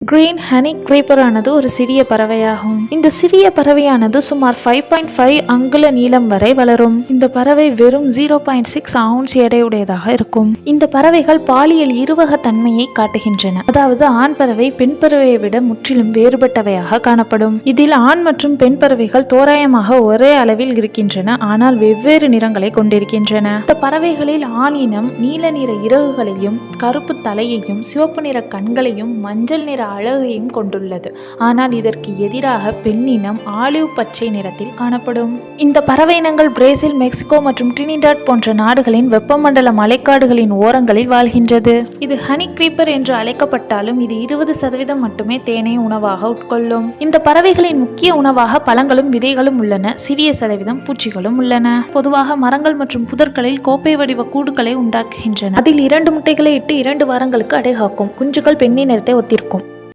Green honey creeper ஆனது ஒரு சிறிய பறவையாகும். இந்த சிறிய பறவையானது சுமார் 5.5 அங்குல நீளம் வரை வளரும். இந்த பறவை வெறும் 0.6 அவுன்ஸ் எடையுடையதாக இருக்கும். இந்த பறவைகள் பாலியல் இருவக தன்மையை காட்டுகின்றன. அதாவது ஆண் பறவை பெண் பறவையை விட முற்றிலும் வேறுபட்டவையாக காணப்படும். இதில் ஆண் மற்றும் பெண் பறவைகள் தோராயமாக ஒரே அளவில் இருக்கின்றன, ஆனால் வெவ்வேறு நிறங்களை கொண்டிருக்கின்றன. இந்த பறவைகளில் ஆண் இனம் நீல நிற இறகுகளையும் கருப்பு தலையையும் சிவப்பு நிற கண்களையும் மஞ்சள் நிற அழகையும் கொண்டுள்ளது. ஆனால் இதற்கு எதிராக பெண்ணினம் ஆலிவ் பச்சை நிறத்தில் காணப்படும். இந்த பறவை இனங்கள் பிரேசில், மெக்சிகோ மற்றும் டிரினிடாட் போன்ற நாடுகளின் வெப்பமண்டல மலைக்காடுகளின் ஓரங்களில் வாழ்கின்றது. இது ஹனி கிரீப்பர் என்று அழைக்கப்பட்டாலும் இது 20% மட்டுமே தேனை உணவாக உட்கொள்ளும். இந்த பறவைகளின் முக்கிய உணவாக பழங்களும் விதைகளும் உள்ளன. சிறிய சதவீதம் பூச்சிகளும் உள்ளன. பொதுவாக மரங்கள் மற்றும் புதர்களில் கோப்பை வடிவ கூடுகளை உண்டாக்குகின்றன. அதில் 2 முட்டைகளை இட்டு 2 வாரங்களுக்கு அடைகாக்கும். குஞ்சுகள் பெண்ணின் நிறத்தை ஒத்திருக்கும்.